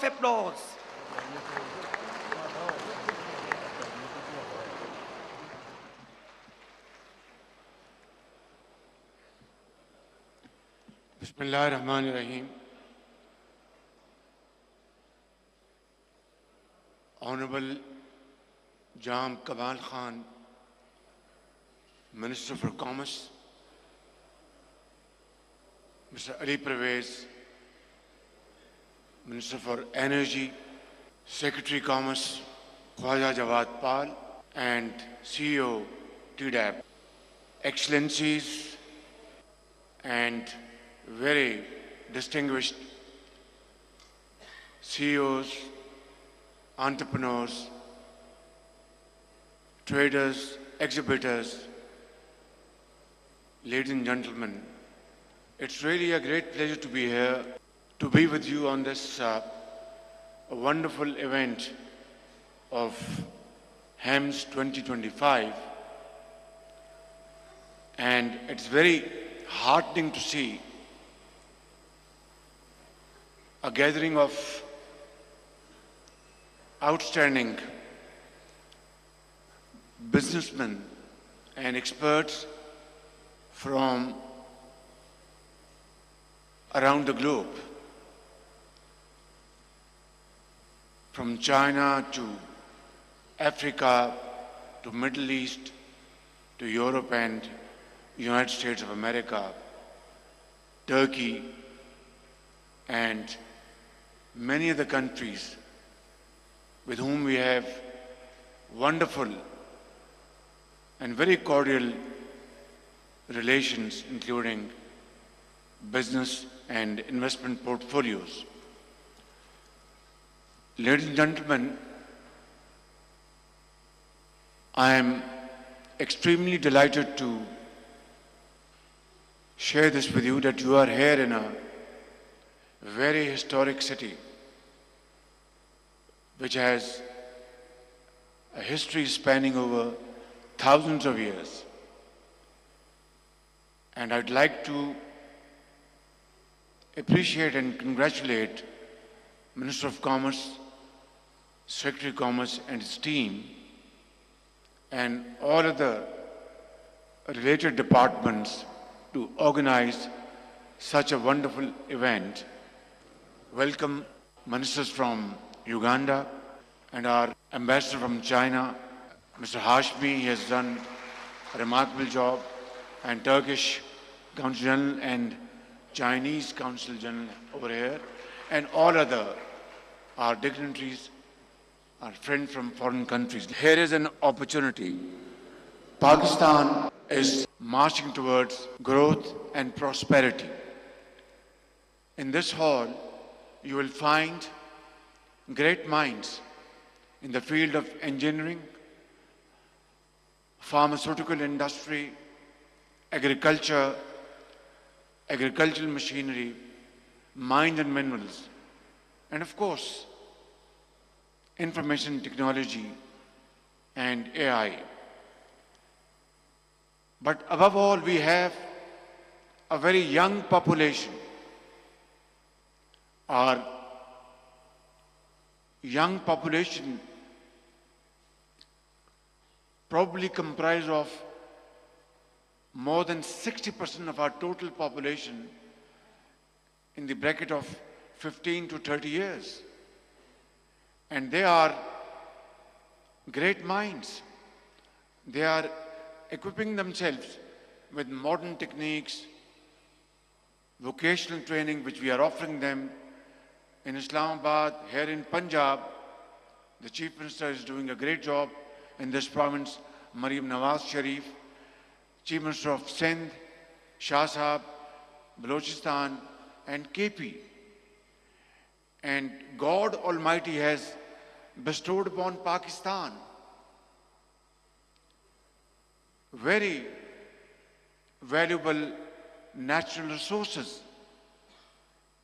of applause. Bismillahirrahmanirrahim. Honorable Jam Kamal Khan, Minister for Commerce, Mr. Ali Pervez, Minister for Energy, Secretary Commerce, Khwaja Jawad Pal, and CEO TDAP, Excellencies and very distinguished CEOs, entrepreneurs, traders, exhibitors, ladies and gentlemen, it's really a great pleasure to be here, to be with you on this wonderful event of HEMS 2025. And it's very heartening to see a gathering of outstanding businessmen and experts from around the globe, from China to Africa to Middle East to Europe and United States of America, Turkey, and many other countries with whom we have wonderful and very cordial relations, including business and investment portfolios. Ladies and gentlemen, I am extremely delighted to share this with you that you are here in a very historic city which has a history spanning over thousands of years. And I'd like to appreciate and congratulate Minister of Commerce, Secretary of Commerce and his team, and all other related departments to organize such a wonderful event. Welcome ministers from Uganda and our ambassador from China, Mr. Hashmi. He has done a remarkable job, and Turkish Consul General and Chinese Consul General over here, and all other our dignitaries, our friends from foreign countries. Here is an opportunity. Pakistan is marching towards growth and prosperity. In this hall, you will find great minds in the field of engineering, pharmaceutical industry, agriculture, agricultural machinery, mines and minerals, and of course, information technology and AI. But above all, we have a very young population. Our young population probably comprise of more than 60% of our total population in the bracket of 15 to 30 years. And they are great minds. They are equipping themselves with modern techniques, vocational training which we are offering them in Islamabad, here in Punjab. The Chief Minister is doing a great job in this province, Maryam Nawaz Sharif, Chief Minister of Sindh, Shah Sahab, Balochistan, and KP. And God Almighty has bestowed upon Pakistan very valuable natural resources.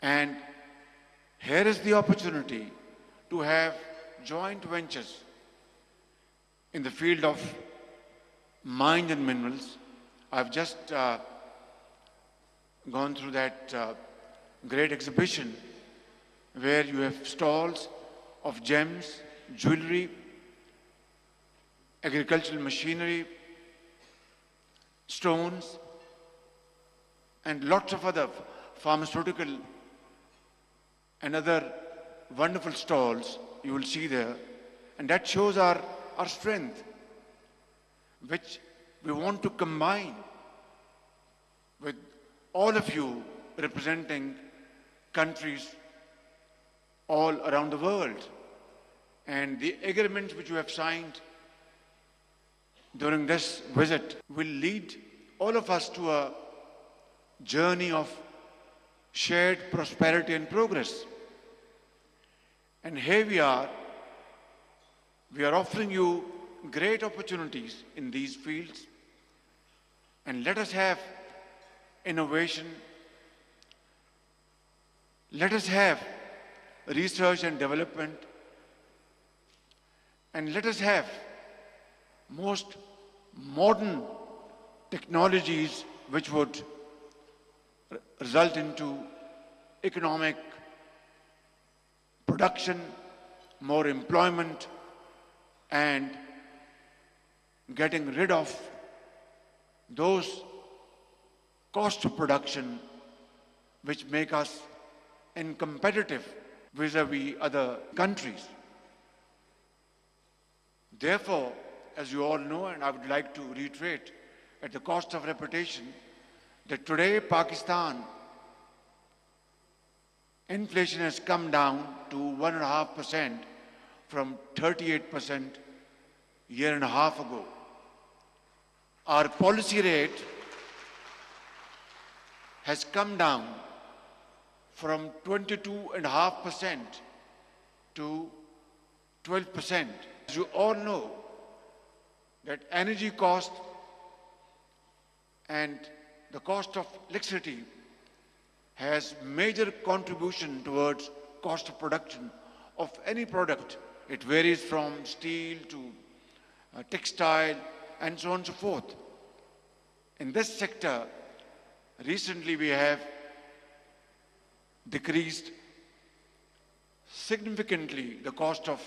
And here is the opportunity to have joint ventures in the field of mines and minerals. I've just gone through that great exhibition where you have stalls of gems, jewelry, agricultural machinery, stones, and lots of other pharmaceutical and other wonderful stalls you will see there. And that shows our strength, which we want to combine with all of you representing countries all around the world. And the agreements which you have signed during this visit will lead all of us to a journey of shared prosperity and progress. And here we are offering you great opportunities in these fields. And let us have innovation, let us have research and development, and let us have most modern technologies which would result into economic production, more employment, and getting rid of those costs of production which make us uncompetitive vis-a-vis other countries. Therefore, as you all know, and I would like to reiterate at the cost of repetition, that today Pakistan inflation has come down to 1.5% from 38% a year and a half ago. Our policy rate has come down from 22.5% to 12%. As you all know, that energy cost and the cost of electricity has major contribution towards cost of production of any product. It varies from steel to textile and so on and so forth. In this sector, recently we have decreased significantly the cost of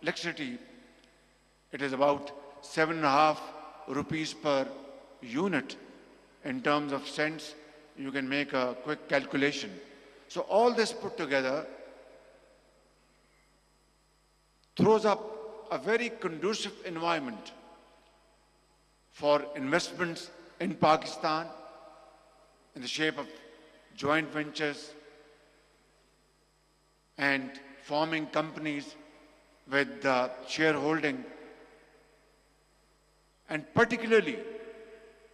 electricity. It is about 7.5 rupees per unit. In terms of cents, you can make a quick calculation. So all this put together throws up a very conducive environment for investments in Pakistan in the shape of joint ventures and forming companies with shareholding. And particularly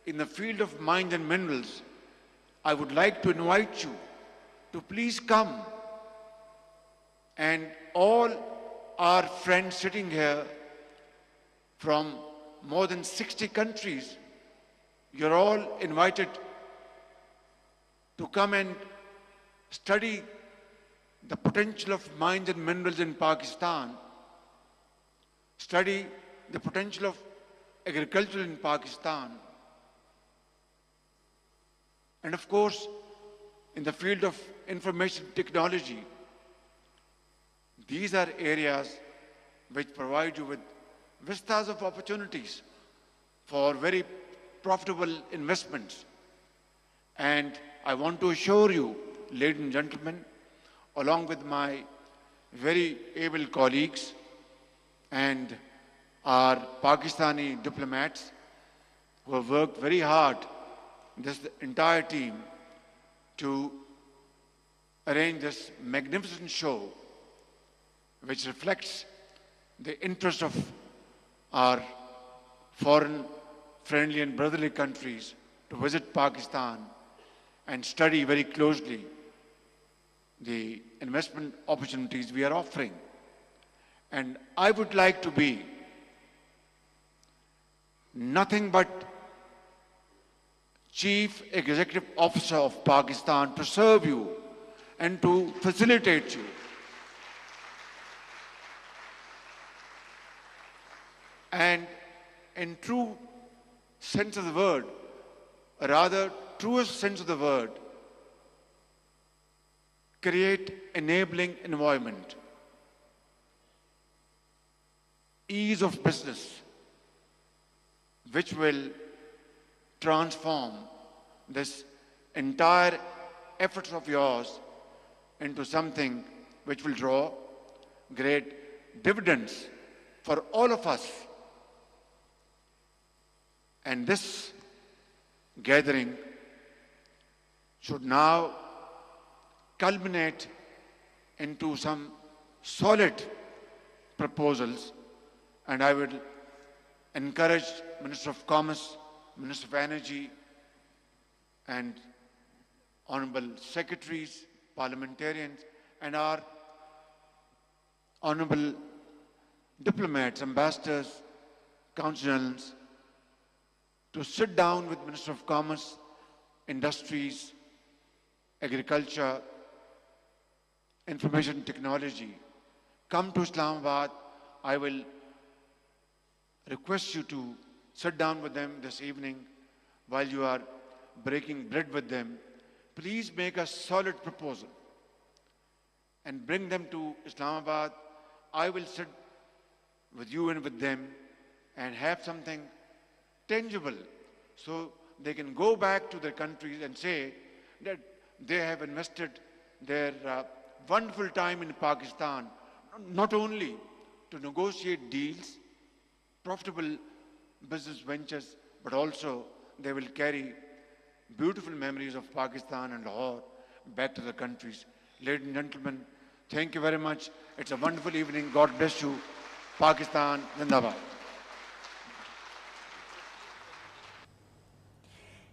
in the field of mines and minerals, I would like to invite you to please come, and all our friends sitting here from more than 60 countries, you're all invited to come and study the potential of mines and minerals in Pakistan, study the potential of agriculture in Pakistan, and of course, in the field of information technology. These are areas which provide you with vistas of opportunities for very profitable investments. And I want to assure you, ladies and gentlemen, along with my very able colleagues and our Pakistani diplomats who have worked very hard, this entire team, to arrange this magnificent show which reflects the interest of our foreign friendly and brotherly countries to visit Pakistan and study very closely the investment opportunities we are offering. And I would like to be nothing but Chief Executive Officer of Pakistan to serve you and to facilitate you. And in true sense of the word, or rather truest sense of the word, create enabling environment, ease of business, which will transform this entire efforts of yours into something which will draw great dividends for all of us. And this gathering should now culminate into some solid proposals, and I would encourage Minister of Commerce, Minister of Energy, and honorable secretaries, parliamentarians, and our honorable diplomats, ambassadors, consul generals, to sit down with Minister of Commerce, Industries, Agriculture, Information Technology. Come to Islamabad. I will request you to sit down with them this evening while you are breaking bread with them. Please make a solid proposal and bring them to Islamabad. I will sit with you and with them and have something tangible so they can go back to their countries and say that they have invested their wonderful time in Pakistan, not only to negotiate deals, profitable business ventures, but also they will carry beautiful memories of Pakistan and Lahore back to their countries. Ladies and gentlemen, thank you very much. It's a wonderful evening. God bless you. Pakistan Zindabad.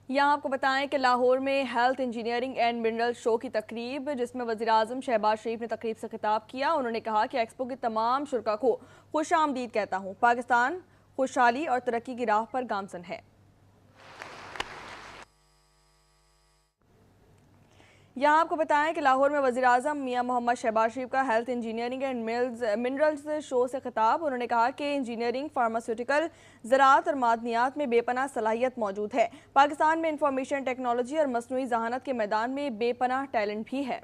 यहाँ आपको बताएं कि लाहौर में health engineering and mineral show की तकरीब, जिसमें वज़ीर-ए-आज़म शहबाज शरीफ ने तकरीब से खिताब किया। उन्होंने कहा कि एक्सपो की तमाम शुरका को खुश आमदीद कहता हूँ। पाकिस्तान खुशहाली और तरक्की की राह पर गामजन है। यहाँ आपको बताएं कि लाहौर में वज़ीर-ए-आज़म मियां मोहम्मद शहबाज शरीफ का health engineering and minerals show से खिताब। उन्होंने कहा कि इंजीनियरिंग, फार्मास्यूटिकल, ज़राअत और मादनियात में बेपनाह सलाहियत मौजूद है। पाकिस्तान में इंफॉर्मेशन टेक्नोलॉजी और मसनूई ज़हानत के मैदान में बेपनाह टैलेंट भी है।